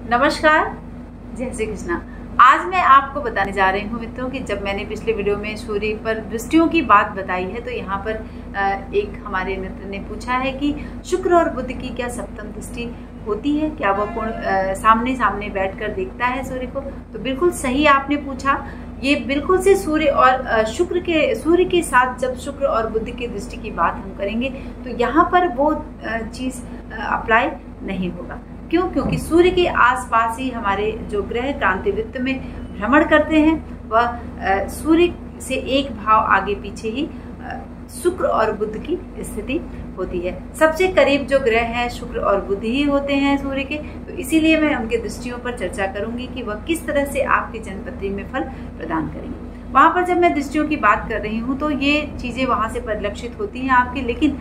नमस्कार, जय श्री कृष्णा। आज मैं आपको बताने जा रही हूँ मित्रों कि जब मैंने पिछले वीडियो में सूर्य पर दृष्टियों की बात बताई है तो यहाँ पर एक हमारे मित्र ने पूछा है कि शुक्र और बुध की क्या सप्तम दृष्टि होती है, क्या वह पूर्ण सामने सामने बैठकर देखता है सूर्य को। तो बिल्कुल सही आपने पूछा। ये बिल्कुल से सूर्य और सूर्य के साथ जब शुक्र और बुध की दृष्टि की बात हम करेंगे तो यहाँ पर वो चीज़ अप्लाई नहीं होगा। क्यों? क्योंकि सूर्य के आसपास ही हमारे जो ग्रह क्रांतिवृत्त में भ्रमण करते हैं वह सूर्य से एक भाव आगे पीछे ही शुक्र और बुध की स्थिति होती है। सबसे करीब जो ग्रह हैं शुक्र और बुध ही होते हैं सूर्य के। तो इसीलिए मैं उनके दृष्टियों पर चर्चा करूंगी कि वह किस तरह से आपकी जन्मपत्री में फल प्रदान करेंगे। वहां पर जब मैं दृष्टियों की बात कर रही हूँ तो ये चीजें वहां से परिलक्षित होती हैं आपकी, लेकिन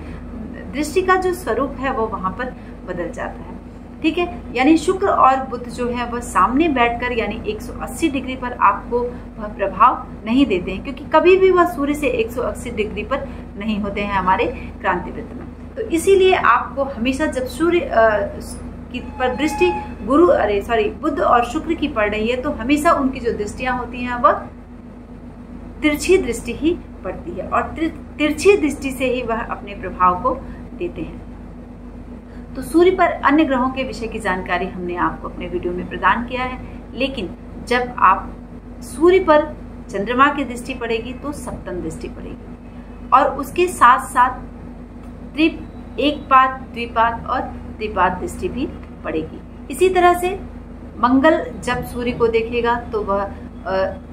दृष्टि का जो स्वरूप है वो वहां पर बदल जाता है। ठीक है, यानी शुक्र और बुध जो है वह सामने बैठकर यानी 180 डिग्री पर आपको वह प्रभाव नहीं देते हैं, क्योंकि कभी भी वह सूर्य से 180 डिग्री पर नहीं होते हैं हमारे क्रांतिवृत्त में। तो इसीलिए आपको हमेशा जब सूर्य की पर दृष्टि बुध और शुक्र की पड़ रही है तो हमेशा उनकी जो दृष्टियां होती हैं वह तिरछी दृष्टि ही पड़ती है और तिरछी दृष्टि से ही वह अपने प्रभाव को देते हैं। तो सूर्य पर अन्य ग्रहों के विषय की जानकारी हमने आपको अपने वीडियो में प्रदान किया है, लेकिन जब आप सूर्य पर चंद्रमा की दृष्टि पड़ेगी तो सप्तम दृष्टि पड़ेगी और उसके साथ साथ एकपाद, द्विपाद और त्रिपाद दृष्टि भी पड़ेगी। इसी तरह से मंगल जब सूर्य को देखेगा तो वह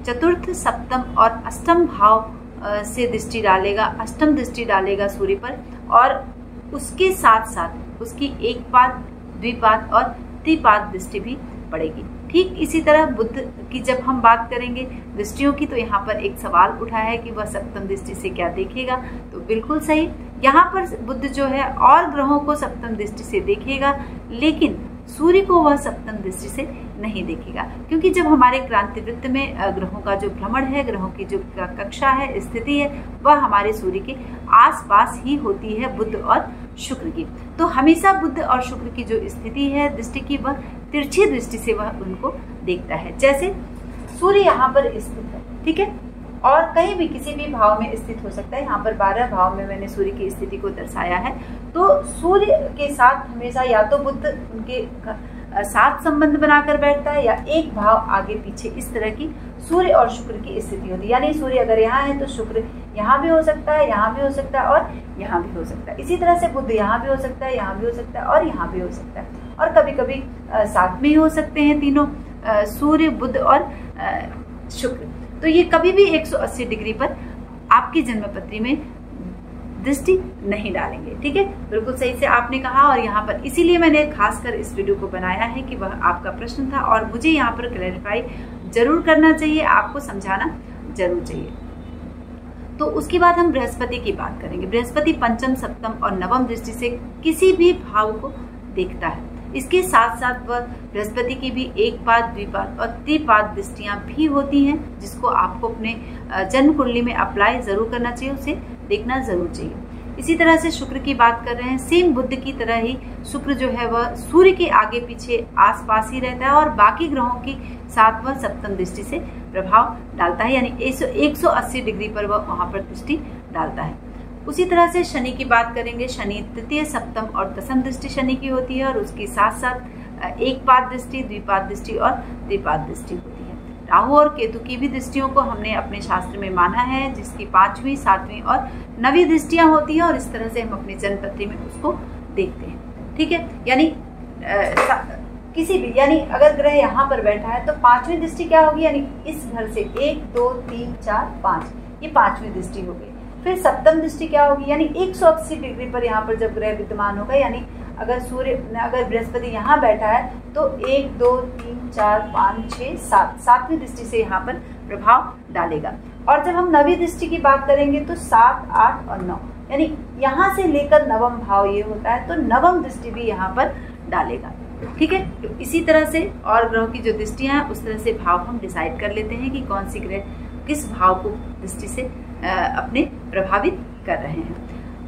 चतुर्थ, सप्तम और अष्टम भाव से दृष्टि डालेगा, अष्टम दृष्टि डालेगा सूर्य पर और उसके साथ साथ उसकी एकपाद, द्विपाद और त्रिपाद दृष्टि भी पड़ेगी। ठीक इसी तरह बुध की जब हम बात करेंगे दृष्टियों की तो यहाँ पर एक सवाल उठा है कि वह सप्तम दृष्टि से क्या देखेगा। तो बिल्कुल सही, यहाँ पर बुध जो है और ग्रहों को सप्तम दृष्टि से देखेगा, लेकिन सूर्य को वह सप्तम दृष्टि से नहीं देखेगा, क्योंकि जब हमारे क्रांतिवृत्त में ग्रहों का जो भ्रमण है, ग्रहों की जो कक्षा है, स्थिति है, वह हमारे सूर्य के आसपास ही होती है बुध और शुक्र की। तो हमेशा बुध और शुक्र की जो स्थिति है दृष्टि की वह तिरछी दृष्टि से वह उनको देखता है। जैसे सूर्य यहाँ पर स्थित है, ठीक है, और कहीं भी किसी भी भाव में स्थित हो सकता है। यहाँ पर 12 भाव में मैंने सूर्य की स्थिति को दर्शाया है। तो सूर्य के साथ हमेशा या तो बुध उनके साथ संबंध बनाकर बैठता है या एक भाव आगे पीछे, इस तरह की सूर्य और शुक्र की स्थिति होती है। यानी सूर्य अगर यहाँ है तो शुक्र यहाँ भी हो सकता है, यहाँ भी हो सकता है और यहाँ भी हो सकता है। इसी तरह से बुध यहाँ भी हो सकता है, यहाँ भी हो सकता है और यहाँ भी हो सकता है। और कभी कभी साथ में ही हो सकते हैं तीनों, सूर्य, बुध और शुक्र। तो ये कभी भी 180 डिग्री पर आपकी जन्मपत्री में दृष्टि नहीं डालेंगे। ठीक है, बिल्कुल सही से आपने कहा। और यहाँ पर इसीलिए मैंने खासकर इस वीडियो को बनाया है कि वह आपका प्रश्न था और मुझे यहाँ पर क्लैरिफाई जरूर करना चाहिए, आपको समझाना जरूर चाहिए। तो उसके बाद हम बृहस्पति की बात करेंगे। बृहस्पति पंचम, सप्तम और नवम दृष्टि से किसी भी भाव को देखता है। इसके साथ साथ वह बृहस्पति की भी एकपाद, द्विपाद और त्रिपाद दृष्टियां भी होती हैं, जिसको आपको अपने जन्म कुंडली में अप्लाई जरूर करना चाहिए, उसे देखना जरूर चाहिए। इसी तरह से शुक्र की बात कर रहे हैं। सेम बुध की तरह ही शुक्र जो है वह सूर्य के आगे पीछे आसपास ही रहता है और बाकी ग्रहों के साथ वह सप्तम दृष्टि से प्रभाव डालता है, यानी 180 डिग्री पर वह वहां पर दृष्टि डालता है। उसी तरह से शनि की बात करेंगे। शनि तृतीय, सप्तम और दसम दृष्टि शनि की होती है और उसके साथ साथ एकपाद दृष्टि, द्विपाद दृष्टि और त्रिपाद दृष्टि होती है। राहु और केतु की भी दृष्टियों को हमने अपने शास्त्र में माना है, जिसकी 5वीं, 7वीं और 9वीं दृष्टियां होती हैं और इस तरह से हम अपनी जन्मपत्री में उसको देखते हैं। ठीक है, यानी किसी भी, यानी अगर ग्रह यहाँ पर बैठा है तो 5वीं दृष्टि क्या होगी, यानी इस घर से 1, 2, 3, 4, 5, ये 5वीं दृष्टि होगी। फिर सप्तम दृष्टि क्या होगी, यानी 180 डिग्री पर यहाँ पर जब ग्रह विद्यमान होगा, यानी अगर बृहस्पति यहाँ बैठा है तो 1, 2, 3, 4, 5, 6, 7, 7वीं दृष्टि से यहाँ पर प्रभाव डालेगा। और जब हम 9वीं दृष्टि की बात करेंगे तो 7, 8 और 9, यानी यहाँ से लेकर नवम भाव ये होता है, तो नवम दृष्टि भी यहाँ पर डालेगा। ठीक है, इसी तरह से और ग्रहों की जो दृष्टियां हैं उस तरह से भाव हम डिसाइड कर लेते हैं कि कौन सी ग्रह किस भाव को दृष्टि से अपने प्रभावित कर रहे हैं।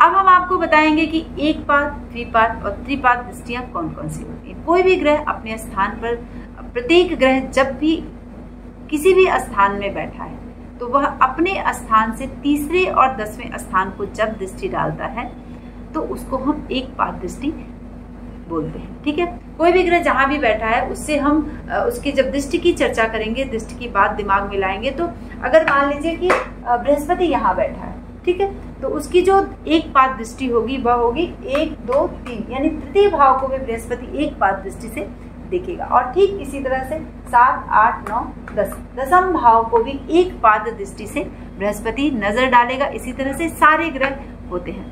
अब हम आपको बताएंगे कि एक पाद, द्विपाद और त्रिपाद दृष्टियां कौन कौन सी होती हैं। कोई भी ग्रह अपने स्थान पर, प्रत्येक ग्रह जब भी किसी भी स्थान में बैठा है तो वह अपने स्थान से तीसरे और 10वें स्थान को जब दृष्टि डालता है तो उसको हम एक पाद दृष्टि बोलते हैं। ठीक है, कोई भी ग्रह जहां भी बैठा है उससे हम उसकी जब दृष्टि की चर्चा करेंगे, दृष्टि की बात दिमाग में लाएंगे, तो अगर मान लीजिए कि बृहस्पति यहाँ बैठा है, ठीक है, तो उसकी जो एक पाद दृष्टि होगी वह होगी 1, 2, 3, यानी तृतीय भाव को भी बृहस्पति एक पाद दृष्टि से देखेगा। और ठीक इसी तरह से 7, 8, 9, 10 दसम भाव को भी एक पाद दृष्टि से बृहस्पति नजर डालेगा। इसी तरह से सारे ग्रह होते हैं,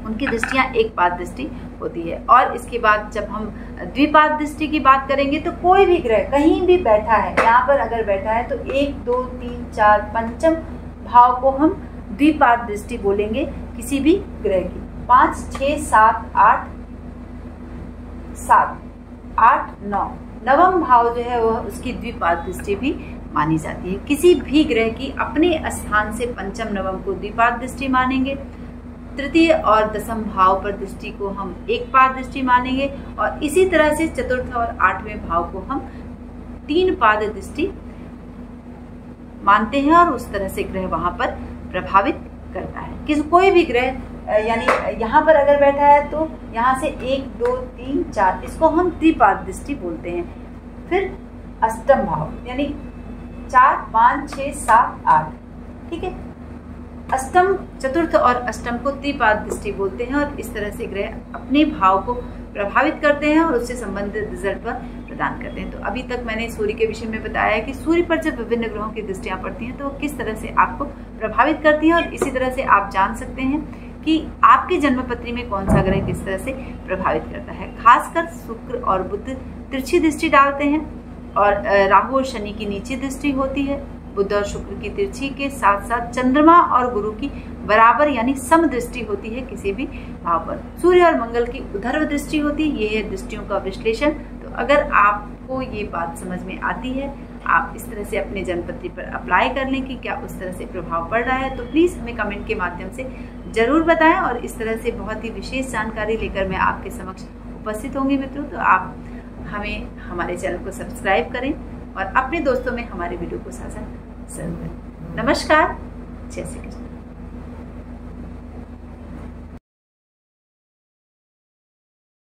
उनकी दृष्टियां एक पाद दृष्टि होती है। और इसके बाद जब हम द्विपाद दृष्टि की बात करेंगे तो कोई भी ग्रह कहीं भी बैठा है, यहाँ पर अगर बैठा है तो 1, 2, 3, 4 पंचम भाव को हम द्विपाद दृष्टि बोलेंगे किसी भी ग्रह की। 5, 6, 7, 8, 9 नवम भाव जो है वह उसकी द्विपाद दृष्टि भी मानी जाती है। किसी भी ग्रह की अपने स्थान से पंचम नवम को द्विपाद दृष्टि मानेंगे, तृतीय और दसम भाव पर दृष्टि को हम एक पाद दृष्टि मानेंगे, और इसी तरह से चतुर्थ और 8वें भाव को हम 3 पाद दृष्टि मानते हैं, और उस तरह से ग्रह वहां पर प्रभावित करता है। कोई भी ग्रह यानी यहाँ पर अगर बैठा है तो यहाँ से 1, 2, 3, 4 इसको हम त्रिपाद दृष्टि बोलते हैं। फिर अष्टम भाव यानी 4, 5, 6, 7, 8, ठीक है, अष्टम, चतुर्थ और अष्टम को त्रिपाद दृष्टि बोलते हैं, और इस तरह से ग्रह अपने भाव को प्रभावित करते हैं और उससे संबंधित रिजल्ट पर प्रदान करते हैं। तो अभी तक मैंने सूर्य के विषय में बताया है कि सूर्य पर जब विभिन्न ग्रहों की दृष्टियां पड़ती हैं तो वो किस तरह से आपको प्रभावित करती हैं, और इसी तरह से आप जान सकते हैं कि आपके जन्मपत्री में कौन सा ग्रह किस तरह से प्रभावित करता है। खासकर शुक्र और बुध तिरछी दृष्टि डालते हैं, और राहु और शनि की नीची दृष्टि होती है। बुध और शुक्र की तिरछी के साथ साथ चंद्रमा और गुरु की बराबर यानी सम दृष्टि होती है किसी भी भाव पर। सूर्य और मंगल की उधर्व दृष्टि होती है। ये है दृष्टियों का विश्लेषण। तो अगर आपको ये बात समझ में आती है, आप इस तरह से अपने जन्मपत्री पर अप्लाई कर लें कि क्या उस तरह से प्रभाव पड़ रहा है, तो प्लीज़ हमें कमेंट के माध्यम से ज़रूर बताएं। और इस तरह से बहुत ही विशेष जानकारी लेकर मैं आपके समक्ष उपस्थित होंगी मित्रों। तो आप हमारे चैनल को सब्सक्राइब करें और अपने दोस्तों में हमारे वीडियो को साझा जरूर करें। नमस्कार, जय श्री कृष्ण।